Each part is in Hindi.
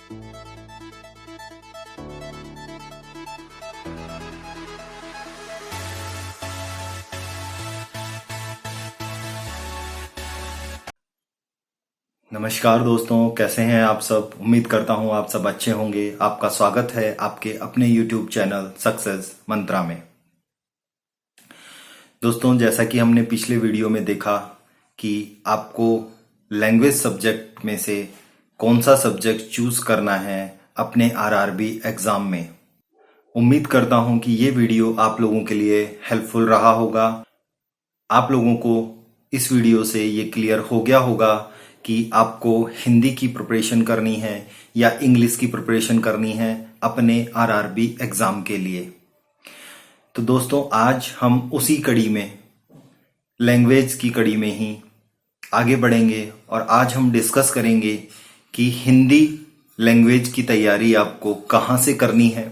नमस्कार दोस्तों, कैसे हैं आप सब। उम्मीद करता हूं आप सब अच्छे होंगे। आपका स्वागत है आपके अपने YouTube चैनल सक्सेस मंत्रा में। दोस्तों, जैसा कि हमने पिछले वीडियो में देखा कि आपको लैंग्वेज सब्जेक्ट में से कौन सा सब्जेक्ट चूज करना है अपने RRB एग्जाम में। उम्मीद करता हूं कि ये वीडियो आप लोगों के लिए हेल्पफुल रहा होगा। आप लोगों को इस वीडियो से ये क्लियर हो गया होगा कि आपको हिंदी की प्रिपरेशन करनी है या इंग्लिश की प्रिपरेशन करनी है अपने RRB एग्जाम के लिए। तो दोस्तों, आज हम उसी कड़ी में, लैंग्वेज की कड़ी में ही आगे बढ़ेंगे और आज हम डिस्कस करेंगे कि हिंदी लैंग्वेज की तैयारी आपको कहाँ से करनी है,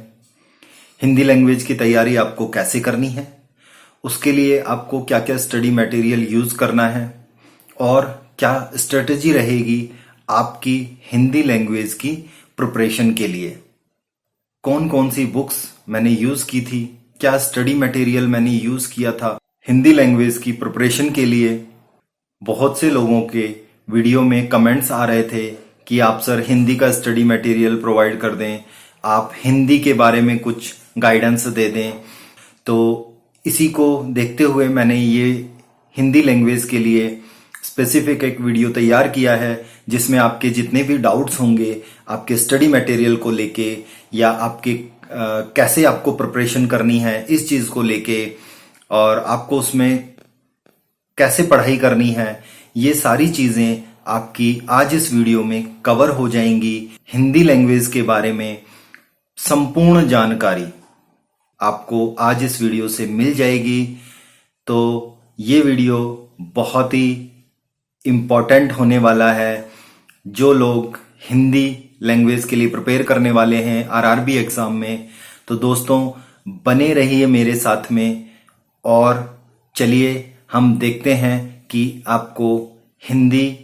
हिंदी लैंग्वेज की तैयारी आपको कैसे करनी है, उसके लिए आपको क्या क्या स्टडी मटेरियल यूज करना है और क्या स्ट्रेटेजी रहेगी आपकी हिंदी लैंग्वेज की प्रिपरेशन के लिए। कौन कौन सी बुक्स मैंने यूज की थी, क्या स्टडी मटेरियल मैंने यूज किया था हिंदी लैंग्वेज की प्रिपरेशन के लिए। बहुत से लोगों के वीडियो में कमेंट्स आ रहे थे कि आप सर हिंदी का स्टडी मटेरियल प्रोवाइड कर दें, आप हिंदी के बारे में कुछ गाइडेंस दे दें। तो इसी को देखते हुए मैंने ये हिंदी लैंग्वेज के लिए स्पेसिफिक एक वीडियो तैयार किया है, जिसमें आपके जितने भी डाउट्स होंगे आपके स्टडी मटेरियल को लेके या आपके कैसे आपको प्रिपरेशन करनी है इस चीज को लेके और आपको उसमें कैसे पढ़ाई करनी है, ये सारी चीजें आपकी आज इस वीडियो में कवर हो जाएंगी। हिंदी लैंग्वेज के बारे में संपूर्ण जानकारी आपको आज इस वीडियो से मिल जाएगी। तो ये वीडियो बहुत ही इम्पॉर्टेंट होने वाला है। जो लोग हिंदी लैंग्वेज के लिए प्रिपेयर करने वाले हैं RRB एग्जाम में, तो दोस्तों बने रहिए मेरे साथ में और चलिए हम देखते हैं कि आपको हिंदी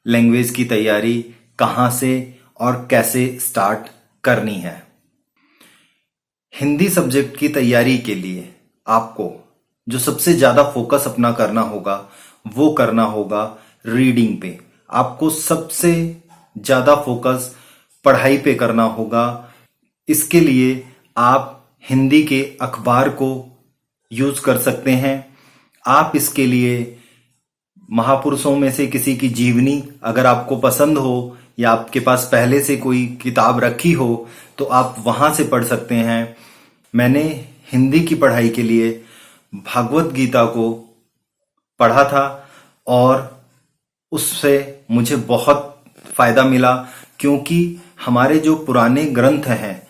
लैंग्वेज की तैयारी कहाँ से और कैसे स्टार्ट करनी है। हिंदी सब्जेक्ट की तैयारी के लिए आपको जो सबसे ज्यादा फोकस अपना करना होगा वो करना होगा रीडिंग पे। आपको सबसे ज्यादा फोकस पढ़ाई पे करना होगा। इसके लिए आप हिंदी के अखबार को यूज कर सकते हैं। आप इसके लिए महापुरुषों में से किसी की जीवनी अगर आपको पसंद हो या आपके पास पहले से कोई किताब रखी हो तो आप वहां से पढ़ सकते हैं। मैंने हिंदी की पढ़ाई के लिए भागवत गीता को पढ़ा था और उससे मुझे बहुत फायदा मिला, क्योंकि हमारे जो पुराने ग्रंथ हैं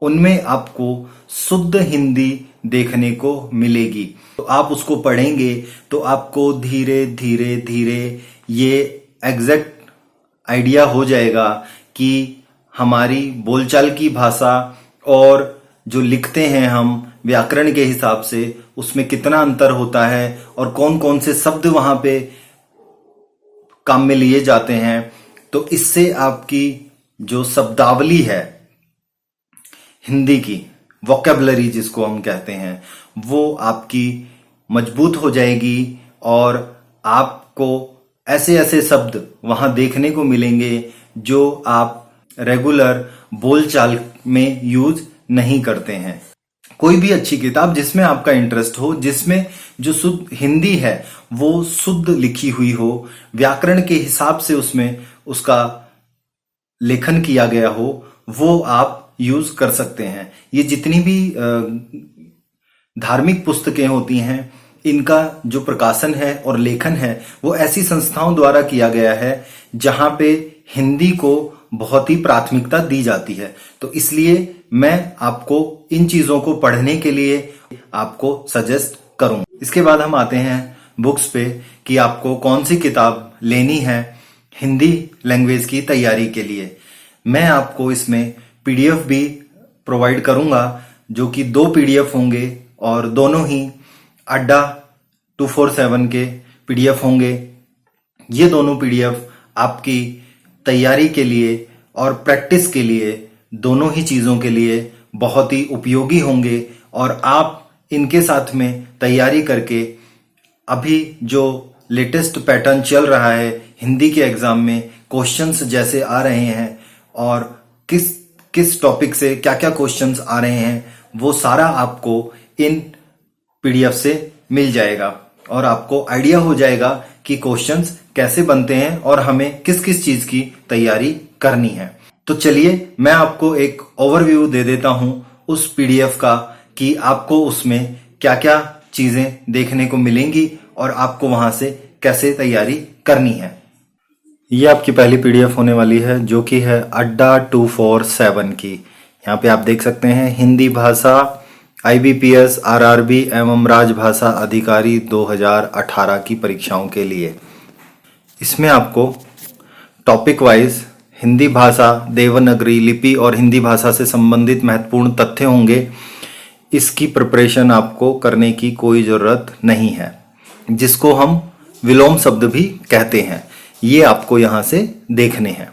उनमें आपको शुद्ध हिंदी देखने को मिलेगी। तो आप उसको पढ़ेंगे तो आपको धीरे धीरे धीरे ये एग्जैक्ट आइडिया हो जाएगा कि हमारी बोलचाल की भाषा और जो लिखते हैं हम व्याकरण के हिसाब से उसमें कितना अंतर होता है और कौन कौन से शब्द वहां पे काम में लिए जाते हैं। तो इससे आपकी जो शब्दावली है हिंदी की, वोकैबुलरी जिसको हम कहते हैं, वो आपकी मजबूत हो जाएगी और आपको ऐसे ऐसे शब्द वहां देखने को मिलेंगे जो आप रेगुलर बोलचाल में यूज नहीं करते हैं। कोई भी अच्छी किताब जिसमें आपका इंटरेस्ट हो, जिसमें जो शुद्ध हिंदी है वो शुद्ध लिखी हुई हो, व्याकरण के हिसाब से उसमें उसका लेखन किया गया हो, वो आप यूज कर सकते हैं। ये जितनी भी धार्मिक पुस्तकें होती हैं इनका जो प्रकाशन है और लेखन है वो ऐसी संस्थाओं द्वारा किया गया है जहां पे हिंदी को बहुत ही प्राथमिकता दी जाती है। तो इसलिए मैं आपको इन चीजों को पढ़ने के लिए आपको सजेस्ट करूं। इसके बाद हम आते हैं बुक्स पे कि आपको कौन सी किताब लेनी है हिंदी लैंग्वेज की तैयारी के लिए। मैं आपको इसमें पीडीएफ भी प्रोवाइड करूंगा, जो कि 2 पीडीएफ होंगे और दोनों ही अड्डा 247 के पीडीएफ होंगे। ये दोनों पीडीएफ आपकी तैयारी के लिए और प्रैक्टिस के लिए, दोनों ही चीज़ों के लिए बहुत ही उपयोगी होंगे। और आप इनके साथ में तैयारी करके अभी जो लेटेस्ट पैटर्न चल रहा है हिंदी के एग्जाम में, क्वेश्चंस जैसे आ रहे हैं और किस किस टॉपिक से क्या क्या क्वेश्चंस आ रहे हैं, वो सारा आपको इन पीडीएफ से मिल जाएगा और आपको आइडिया हो जाएगा कि क्वेश्चंस कैसे बनते हैं और हमें किस किस चीज की तैयारी करनी है। तो चलिए मैं आपको एक ओवरव्यू दे देता हूं उस पीडीएफ का कि आपको उसमें क्या क्या चीजें देखने को मिलेंगी और आपको वहां से कैसे तैयारी करनी है। ये आपकी पहली पीडीएफ होने वाली है जो कि है अड्डा 247 की। यहाँ पे आप देख सकते हैं हिंदी भाषा आईबीपीएस आरआरबी एवं राजभाषा अधिकारी 2018 की परीक्षाओं के लिए। इसमें आपको टॉपिक वाइज हिंदी भाषा, देवनागरी लिपि और हिंदी भाषा से संबंधित महत्वपूर्ण तथ्य होंगे। इसकी प्रिपरेशन आपको करने की कोई ज़रूरत नहीं है, जिसको हम विलोम शब्द भी कहते हैं। ये आपको यहाँ से देखने हैं।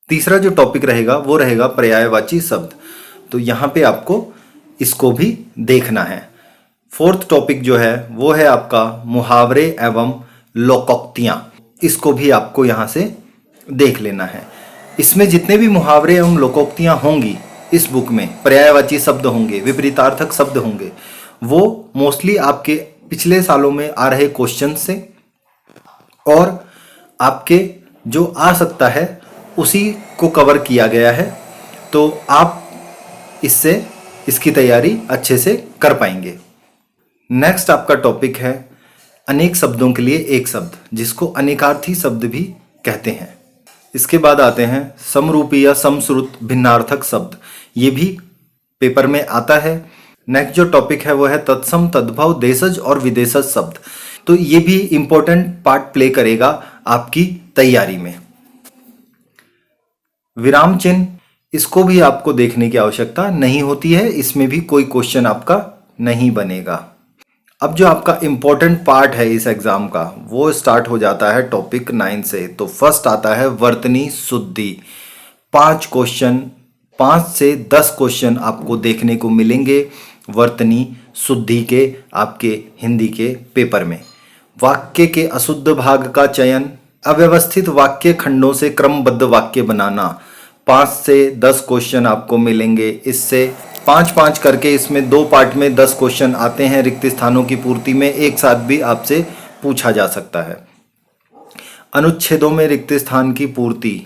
तीसरा जो टॉपिक रहेगा वो रहेगा पर्यायवाची शब्द, तो यहाँ पे आपको इसको भी देखना है। फोर्थ टॉपिक जो है वो है आपका मुहावरे एवं लोकोक्तियाँ, इसको भी आपको यहाँ से देख लेना है। इसमें जितने भी मुहावरे एवं लोकोक्तियाँ होंगी इस बुक में, पर्यायवाची शब्द होंगे, विपरीतार्थक शब्द होंगे, वो मोस्टली आपके पिछले सालों में आ रहे क्वेश्चन से और आपके जो आ सकता है उसी को कवर किया गया है। तो आप इससे इसकी तैयारी अच्छे से कर पाएंगे। नेक्स्ट आपका टॉपिक है अनेक शब्दों के लिए एक शब्द, जिसको अनेकार्थी शब्द भी कहते हैं। इसके बाद आते हैं समरूपी या समश्रुत भिन्नार्थक शब्द, ये भी पेपर में आता है। नेक्स्ट जो टॉपिक है वो है तत्सम तद्भव देशज और विदेशज शब्द, तो ये भी इंपॉर्टेंट पार्ट प्ले करेगा आपकी तैयारी में। विराम चिन्ह, इसको भी आपको देखने की आवश्यकता नहीं होती है, इसमें भी कोई क्वेश्चन आपका नहीं बनेगा। अब जो आपका इंपॉर्टेंट पार्ट है इस एग्जाम का वो स्टार्ट हो जाता है टॉपिक 9 से। तो फर्स्ट आता है वर्तनी शुद्धि। 5 क्वेश्चन, 5 से 10 क्वेश्चन आपको देखने को मिलेंगे वर्तनी शुद्धि के आपके हिंदी के पेपर में। वाक्य के अशुद्ध भाग का चयन, अव्यवस्थित वाक्य खंडों से क्रमबद्ध वाक्य बनाना, 5 से 10 क्वेश्चन आपको मिलेंगे। इससे 5-5 करके इसमें 2 पार्ट में 10 क्वेश्चन आते हैं। रिक्त स्थानों की पूर्ति में एक साथ भी आपसे पूछा जा सकता है। अनुच्छेदों में रिक्त स्थान की पूर्ति,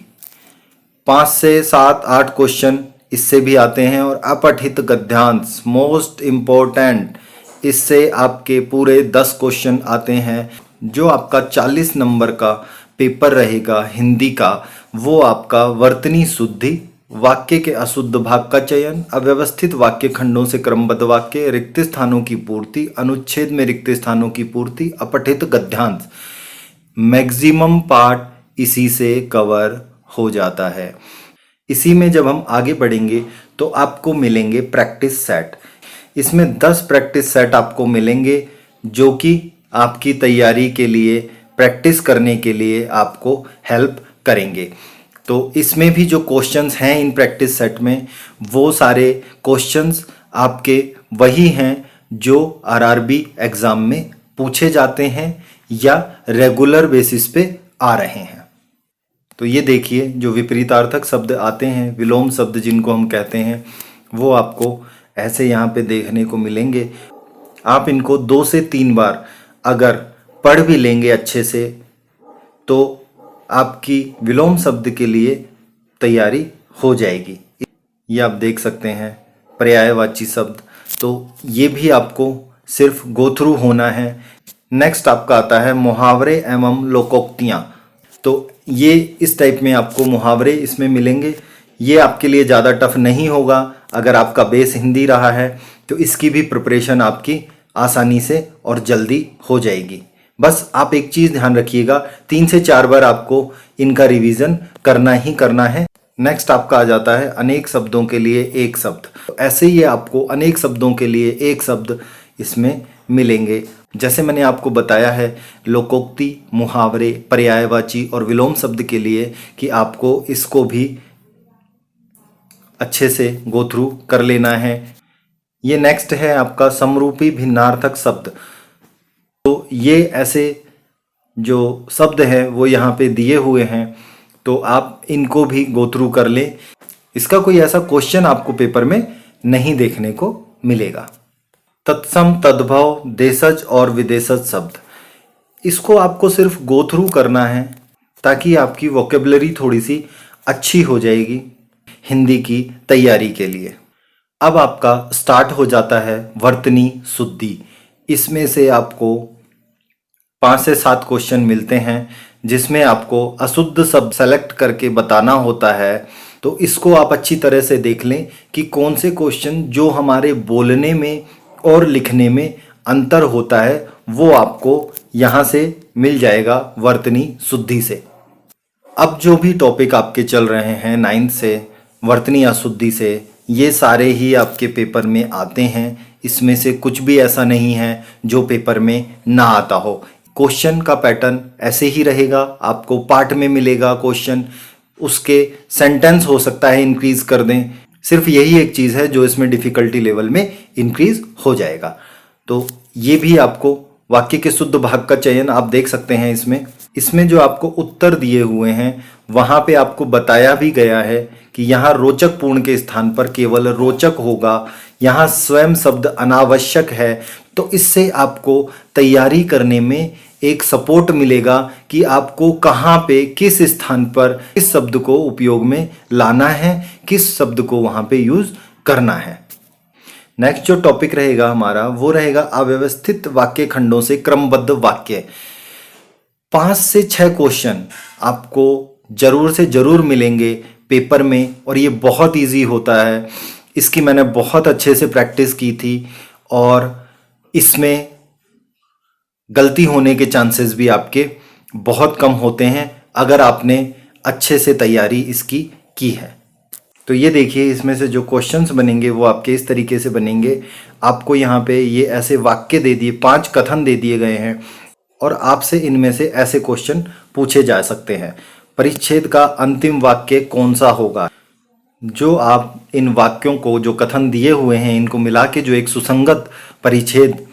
5 से 7-8 क्वेश्चन इससे भी आते हैं। और अपठित गद्यांश मोस्ट इम्पोर्टेंट, इससे आपके पूरे 10 क्वेश्चन आते हैं। जो आपका 40 नंबर का पेपर रहेगा हिंदी का, वो आपका वर्तनी शुद्धि, वाक्य के अशुद्ध भाग का चयन, अव्यवस्थित वाक्य खंडों से क्रमबद्ध वाक्य, रिक्त स्थानों की पूर्ति, अनुच्छेद में रिक्त स्थानों की पूर्ति, अपठित गद्यांश, मैक्सिमम पार्ट इसी से कवर हो जाता है। इसी में जब हम आगे बढ़ेंगे तो आपको मिलेंगे प्रैक्टिस सेट। इसमें 10 प्रैक्टिस सेट आपको मिलेंगे जो कि आपकी तैयारी के लिए, प्रैक्टिस करने के लिए आपको हेल्प करेंगे। तो इसमें भी जो क्वेश्चंस हैं इन प्रैक्टिस सेट में, वो सारे क्वेश्चंस आपके वही हैं जो आरआरबी एग्ज़ाम में पूछे जाते हैं या रेगुलर बेसिस पे आ रहे हैं। तो ये देखिए जो विपरीतार्थक शब्द आते हैं, विलोम शब्द जिनको हम कहते हैं, वो आपको ऐसे यहाँ पे देखने को मिलेंगे। आप इनको 2 से 3 बार अगर पढ़ भी लेंगे अच्छे से तो आपकी विलोम शब्द के लिए तैयारी हो जाएगी। ये आप देख सकते हैं पर्यायवाची शब्द, तो ये भी आपको सिर्फ गो थ्रू होना है। नेक्स्ट आपका आता है मुहावरे एवं लोकोक्तियाँ। तो ये इस टाइप में आपको मुहावरे इसमें मिलेंगे। ये आपके लिए ज़्यादा टफ नहीं होगा। अगर आपका बेस हिंदी रहा है तो इसकी भी प्रिपरेशन आपकी आसानी से और जल्दी हो जाएगी। बस आप एक चीज़ ध्यान रखिएगा, 3 से 4 बार आपको इनका रिवीजन करना ही करना है। नेक्स्ट आपका आ जाता है अनेक शब्दों के लिए एक शब्द। तो ऐसे ही आपको अनेक शब्दों के लिए एक शब्द इसमें मिलेंगे। जैसे मैंने आपको बताया है लोकोक्ति, मुहावरे, पर्यायवाची और विलोम शब्द के लिए कि आपको इसको भी अच्छे से गो थ्रू कर लेना है। ये नेक्स्ट है आपका समरूपी भिन्नार्थक शब्द। तो ये ऐसे जो शब्द हैं वो यहाँ पे दिए हुए हैं, तो आप इनको भी गो थ्रू कर लें। इसका कोई ऐसा क्वेश्चन आपको पेपर में नहीं देखने को मिलेगा। तत्सम, तद्भव, देशज और विदेशज शब्द, इसको आपको सिर्फ गो थ्रू करना है ताकि आपकी वोकेबलरी थोड़ी सी अच्छी हो जाएगी हिंदी की तैयारी के लिए। अब आपका स्टार्ट हो जाता है वर्तनी शुद्धि। इसमें से आपको 5 से 7 क्वेश्चन मिलते हैं जिसमें आपको अशुद्ध शब्द सेलेक्ट करके बताना होता है। तो इसको आप अच्छी तरह से देख लें कि कौन से क्वेश्चन जो हमारे बोलने में और लिखने में अंतर होता है वो आपको यहाँ से मिल जाएगा वर्तनी शुद्धि से। अब जो भी टॉपिक आपके चल रहे हैं 9th से वर्तनी अशुद्धि से, ये सारे ही आपके पेपर में आते हैं। इसमें से कुछ भी ऐसा नहीं है जो पेपर में ना आता हो। क्वेश्चन का पैटर्न ऐसे ही रहेगा, आपको पार्ट में मिलेगा क्वेश्चन, उसके सेंटेंस हो सकता है इंक्रीज कर दें। सिर्फ यही एक चीज़ है जो इसमें डिफ़िकल्टी लेवल में इंक्रीज हो जाएगा। तो ये भी आपको वाक्य के शुद्ध भाग का चयन आप देख सकते हैं। इसमें जो आपको उत्तर दिए हुए हैं वहाँ पे आपको बताया भी गया है कि यहाँ रोचक पूर्ण के स्थान पर केवल रोचक होगा, यहाँ स्वयं शब्द अनावश्यक है। तो इससे आपको तैयारी करने में एक सपोर्ट मिलेगा कि आपको कहाँ पे किस स्थान पर किस शब्द को उपयोग में लाना है, किस शब्द को वहाँ पे यूज करना है। नेक्स्ट जो टॉपिक रहेगा हमारा वो रहेगा अव्यवस्थित वाक्य खंडों से क्रमबद्ध वाक्य। 5 से 6 क्वेश्चन आपको जरूर से जरूर मिलेंगे पेपर में और ये बहुत इजी होता है। इसकी मैंने बहुत अच्छे से प्रैक्टिस की थी और इसमें गलती होने के चांसेस भी आपके बहुत कम होते हैं अगर आपने अच्छे से तैयारी इसकी की है। तो ये देखिए, इसमें से जो क्वेश्चंस बनेंगे वो आपके इस तरीके से बनेंगे। आपको यहाँ पे ये ऐसे वाक्य दे दिए, 5 कथन दे दिए गए हैं और आपसे इनमें से ऐसे क्वेश्चन पूछे जा सकते हैं। परिच्छेद का अंतिम वाक्य कौन सा होगा? जो आप इन वाक्यों को, जो कथन दिए हुए हैं, इनको मिला के जो एक सुसंगत परिच्छेद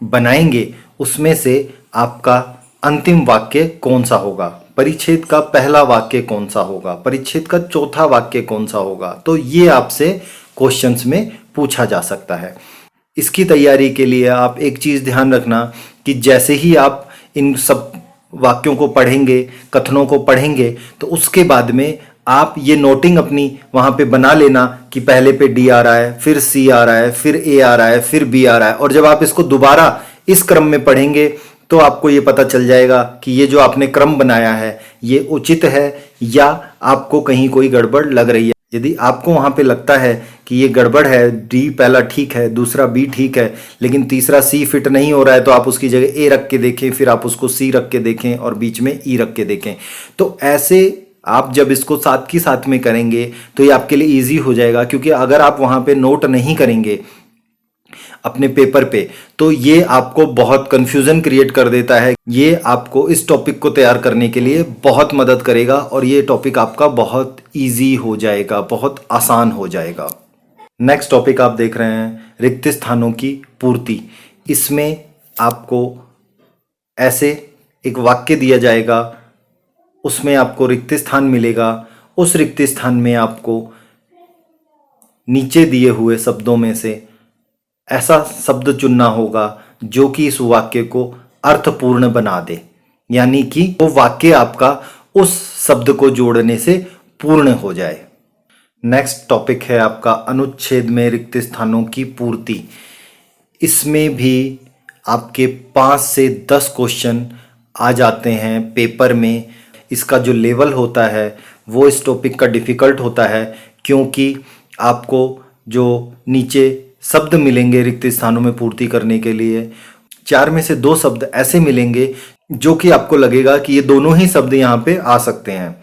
बनाएंगे उसमें से आपका अंतिम वाक्य कौन सा होगा, परिच्छेद का पहला वाक्य कौन सा होगा, परिच्छेद का चौथा वाक्य कौन सा होगा। तो ये आपसे क्वेश्चंस में पूछा जा सकता है। इसकी तैयारी के लिए आप एक चीज़ ध्यान रखना कि जैसे ही आप इन सब वाक्यों को पढ़ेंगे, कथनों को पढ़ेंगे, तो उसके बाद में आप ये नोटिंग अपनी वहाँ पे बना लेना कि पहले पे डी आ रहा है, फिर सी आ रहा है, फिर ए आ रहा है, फिर बी आ रहा है। और जब आप इसको दोबारा इस क्रम में पढ़ेंगे तो आपको ये पता चल जाएगा कि ये जो आपने क्रम बनाया है ये उचित है या आपको कहीं कोई गड़बड़ लग रही है। यदि आपको वहाँ पे लगता है कि ये गड़बड़ है, डी पहला ठीक है, दूसरा बी ठीक है, लेकिन तीसरा सी फिट नहीं हो रहा है, तो आप उसकी जगह ए रख के देखें, फिर आप उसको सी रख के देखें और बीच में ई रख के देखें। तो ऐसे आप जब इसको साथ की साथ में करेंगे तो ये आपके लिए ईजी हो जाएगा। क्योंकि अगर आप वहाँ पे नोट नहीं करेंगे अपने पेपर पे तो ये आपको बहुत कंफ्यूजन क्रिएट कर देता है। ये आपको इस टॉपिक को तैयार करने के लिए बहुत मदद करेगा और ये टॉपिक आपका बहुत इजी हो जाएगा, बहुत आसान हो जाएगा। नेक्स्ट टॉपिक आप देख रहे हैं रिक्त स्थानों की पूर्ति। इसमें आपको ऐसे एक वाक्य दिया जाएगा, उसमें आपको रिक्त स्थान मिलेगा। उस रिक्त स्थान में आपको नीचे दिए हुए शब्दों में से ऐसा शब्द चुनना होगा जो कि इस वाक्य को अर्थपूर्ण बना दे, यानी कि वो वाक्य आपका उस शब्द को जोड़ने से पूर्ण हो जाए। नेक्स्ट टॉपिक है आपका अनुच्छेद में रिक्त स्थानों की पूर्ति। इसमें भी आपके 5 से 10 क्वेश्चन आ जाते हैं पेपर में। इसका जो लेवल होता है वो इस टॉपिक का डिफ़िकल्ट होता है, क्योंकि आपको जो नीचे शब्द मिलेंगे रिक्त स्थानों में पूर्ति करने के लिए, 4 में से 2 शब्द ऐसे मिलेंगे जो कि आपको लगेगा कि ये दोनों ही शब्द यहाँ पे आ सकते हैं।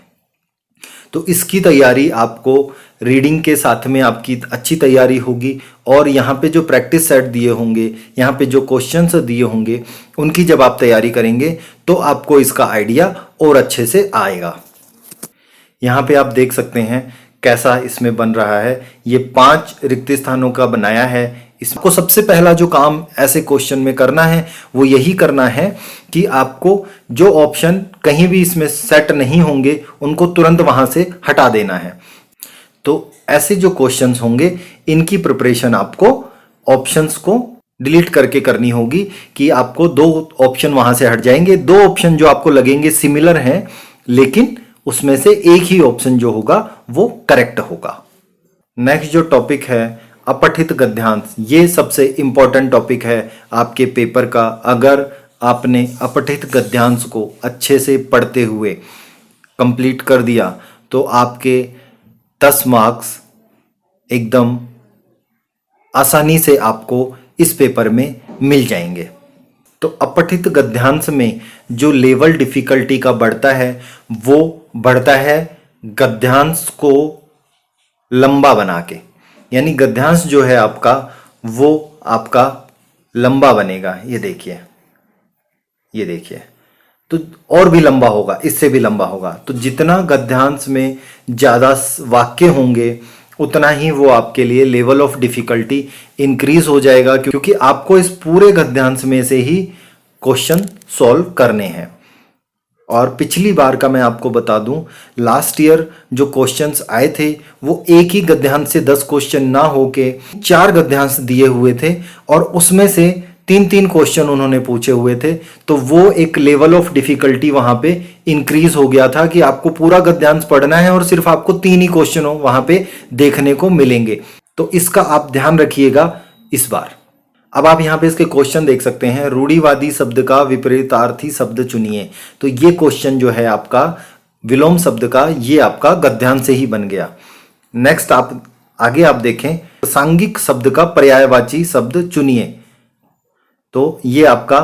तो इसकी तैयारी आपको रीडिंग के साथ में आपकी अच्छी तैयारी होगी और यहाँ पे जो प्रैक्टिस सेट दिए होंगे, यहाँ पे जो क्वेश्चंस दिए होंगे, उनकी जब आप तैयारी करेंगे तो आपको इसका आइडिया और अच्छे से आएगा। यहाँ पे आप देख सकते हैं कैसा इसमें बन रहा है। ये 5 रिक्त स्थानों का बनाया है। इसको सबसे पहला जो काम ऐसे क्वेश्चन में करना है वो यही करना है कि आपको जो ऑप्शन कहीं भी इसमें सेट नहीं होंगे उनको तुरंत वहां से हटा देना है। तो ऐसे जो क्वेश्चंस होंगे इनकी प्रिपरेशन आपको ऑप्शंस को डिलीट करके करनी होगी कि आपको 2 ऑप्शन वहां से हट जाएंगे। 2 ऑप्शन जो आपको लगेंगे सिमिलर हैं लेकिन उसमें से एक ही ऑप्शन जो होगा वो करेक्ट होगा। नेक्स्ट जो टॉपिक है अपठित गद्यांश, ये सबसे इंपॉर्टेंट टॉपिक है आपके पेपर का। अगर आपने अपठित गद्यांश को अच्छे से पढ़ते हुए कंप्लीट कर दिया तो आपके 10 मार्क्स एकदम आसानी से आपको इस पेपर में मिल जाएंगे। तो अपठित गद्यांश में जो लेवल डिफिकल्टी का बढ़ता है वो बढ़ता है गद्यांश को लंबा बना के, यानी गद्यांश जो है आपका वो आपका लंबा बनेगा। ये देखिए, ये देखिए, तो और भी लंबा होगा, इससे भी लंबा होगा। तो जितना गद्यांश में ज़्यादा वाक्य होंगे उतना ही वो आपके लिए लेवल ऑफ डिफिकल्टी इंक्रीज हो जाएगा, क्योंकि आपको इस पूरे गद्यांश में से ही क्वेश्चन सॉल्व करने हैं। और पिछली बार का मैं आपको बता दूं, लास्ट ईयर जो क्वेश्चंस आए थे वो एक ही गद्यांश से 10 क्वेश्चन ना होके 4 गद्यांश दिए हुए थे और उसमें से 3-3 क्वेश्चन उन्होंने पूछे हुए थे। तो वो एक लेवल ऑफ डिफिकल्टी वहां पे इंक्रीज हो गया था कि आपको पूरा गद्यांश पढ़ना है और सिर्फ आपको 3 ही क्वेश्चन वहां पे देखने को मिलेंगे। तो इसका आप ध्यान रखिएगा इस बार। अब आप यहाँ पे इसके क्वेश्चन देख सकते हैं। रूढ़िवादी शब्द का विपरीतार्थी शब्द चुनिए। तो ये क्वेश्चन जो है आपका विलोम शब्द का, ये आपका गद्यांश से ही बन गया। नेक्स्ट आप आगे आप देखें, सांघिक शब्द का पर्यायवाची शब्द चुनिए। तो ये आपका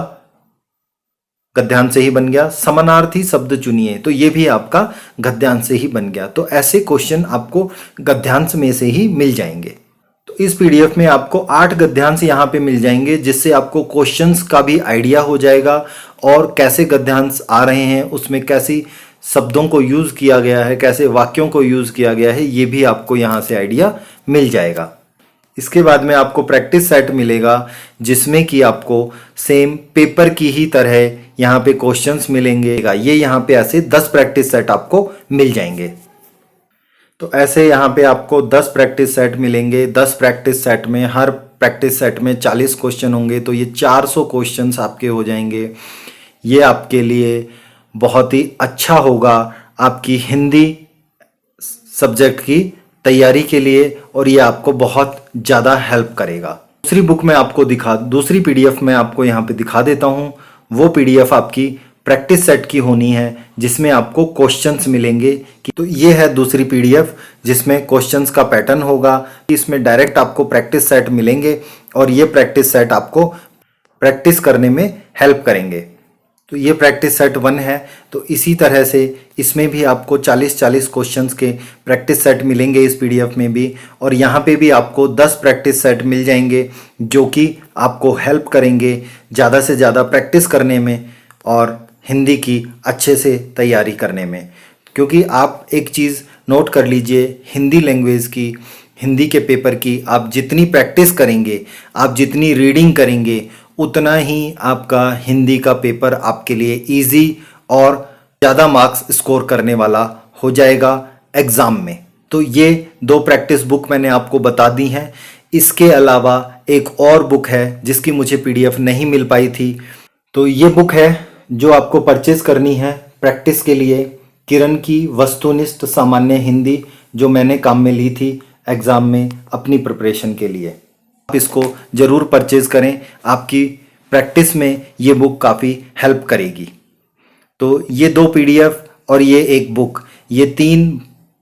गद्यांश से ही बन गया। समानार्थी शब्द चुनिए, तो ये भी आपका गद्यांश से ही बन गया। तो ऐसे क्वेश्चन आपको गद्यांश में से ही मिल जाएंगे। तो इस पीडीएफ में आपको 8 गद्यांश यहाँ पे मिल जाएंगे, जिससे आपको क्वेश्चंस का भी आइडिया हो जाएगा और कैसे गद्यांश आ रहे हैं, उसमें कैसी शब्दों को यूज किया गया है, कैसे वाक्यों को यूज किया गया है, ये भी आपको यहाँ से आइडिया मिल जाएगा। इसके बाद में आपको प्रैक्टिस सेट मिलेगा जिसमें कि आपको सेम पेपर की ही तरह यहाँ पे क्वेश्चंस मिलेंगे। ये यहाँ पे ऐसे 10 प्रैक्टिस सेट आपको मिल जाएंगे। तो ऐसे यहाँ पे आपको 10 प्रैक्टिस सेट मिलेंगे। 10 प्रैक्टिस सेट में हर प्रैक्टिस सेट में 40 क्वेश्चन होंगे, तो ये 400 क्वेश्चंस आपके हो जाएंगे। ये आपके लिए बहुत ही अच्छा होगा आपकी हिंदी सब्जेक्ट की तैयारी के लिए और ये आपको बहुत ज़्यादा हेल्प करेगा। दूसरी बुक में आपको दूसरी पीडीएफ में आपको यहाँ पे दिखा देता हूँ। वो पीडीएफ आपकी प्रैक्टिस सेट की होनी है जिसमें आपको क्वेश्चंस मिलेंगे। तो ये है दूसरी पीडीएफ जिसमें क्वेश्चंस का पैटर्न होगा। इसमें डायरेक्ट आपको प्रैक्टिस सेट मिलेंगे और ये प्रैक्टिस सेट आपको प्रैक्टिस करने में हेल्प करेंगे। तो ये प्रैक्टिस सेट 1 है। तो इसी तरह से इसमें भी आपको 40-40 क्वेश्चंस के प्रैक्टिस सेट मिलेंगे इस पीडीएफ में भी, और यहाँ पे भी आपको 10 प्रैक्टिस सेट मिल जाएंगे जो कि आपको हेल्प करेंगे ज़्यादा से ज़्यादा प्रैक्टिस करने में और हिंदी की अच्छे से तैयारी करने में। क्योंकि आप एक चीज़ नोट कर लीजिए, हिंदी लैंग्वेज की, हिंदी के पेपर की आप जितनी प्रैक्टिस करेंगे, आप जितनी रीडिंग करेंगे, उतना ही आपका हिंदी का पेपर आपके लिए इजी और ज़्यादा मार्क्स स्कोर करने वाला हो जाएगा एग्ज़ाम में। तो ये 2 प्रैक्टिस बुक मैंने आपको बता दी हैं। इसके अलावा एक और बुक है जिसकी मुझे पीडीएफ नहीं मिल पाई थी। तो ये बुक है जो आपको परचेज करनी है प्रैक्टिस के लिए, किरण की वस्तुनिष्ठ सामान्य हिंदी, जो मैंने काम में ली थी एग्ज़ाम में अपनी प्रिपरेशन के लिए। आप इसको ज़रूर परचेज करें, आपकी प्रैक्टिस में ये बुक काफ़ी हेल्प करेगी। तो ये 2 पीडीएफ और ये एक बुक, ये 3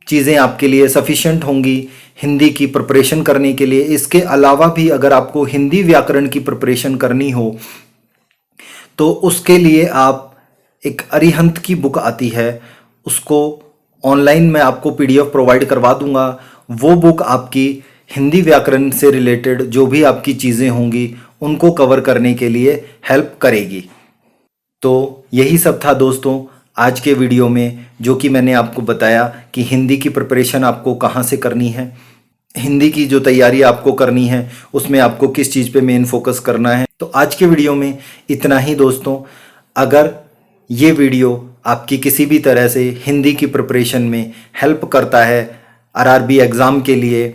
चीज़ें आपके लिए सफिशिएंट होंगी हिंदी की प्रिपरेशन करने के लिए। इसके अलावा भी अगर आपको हिंदी व्याकरण की प्रिपरेशन करनी हो तो उसके लिए आप एक अरिहंत की बुक आती है, उसको ऑनलाइन मैं आपको पीडीएफ प्रोवाइड करवा दूंगा। वो बुक आपकी हिंदी व्याकरण से रिलेटेड जो भी आपकी चीज़ें होंगी उनको कवर करने के लिए हेल्प करेगी। तो यही सब था दोस्तों आज के वीडियो में जो कि मैंने आपको बताया कि हिंदी की प्रिपरेशन आपको कहाँ से करनी है, हिंदी की जो तैयारी आपको करनी है उसमें आपको किस चीज़ पे मेन फोकस करना है। तो आज के वीडियो में इतना ही दोस्तों। अगर ये वीडियो आपकी किसी भी तरह से हिंदी की प्रिपरेशन में हेल्प करता है आरआरबी एग्ज़ाम के लिए,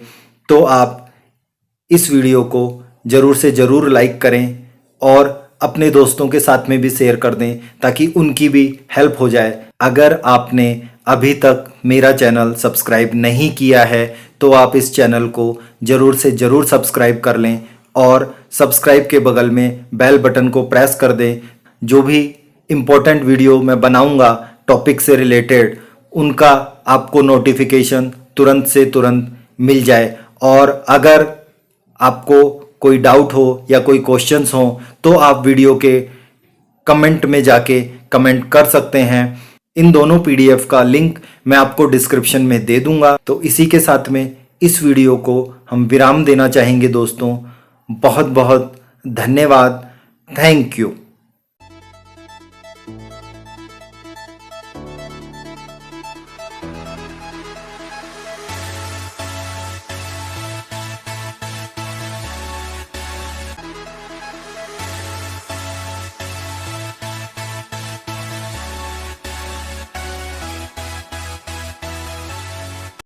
तो आप इस वीडियो को ज़रूर से ज़रूर लाइक करें और अपने दोस्तों के साथ में भी शेयर कर दें ताकि उनकी भी हेल्प हो जाए। अगर आपने अभी तक मेरा चैनल सब्सक्राइब नहीं किया है तो आप इस चैनल को ज़रूर से ज़रूर सब्सक्राइब कर लें और सब्सक्राइब के बगल में बेल बटन को प्रेस कर दें। जो भी इम्पोर्टेंट वीडियो मैं बनाऊंगा टॉपिक से रिलेटेड, उनका आपको नोटिफिकेशन तुरंत से तुरंत मिल जाए। और अगर आपको कोई डाउट हो या कोई क्वेश्चंस हो तो आप वीडियो के कमेंट में जाके कमेंट कर सकते हैं। इन दोनों पीडीएफ का लिंक मैं आपको डिस्क्रिप्शन में दे दूंगा। तो इसी के साथ में इस वीडियो को हम विराम देना चाहेंगे दोस्तों। बहुत बहुत धन्यवाद। Thank you.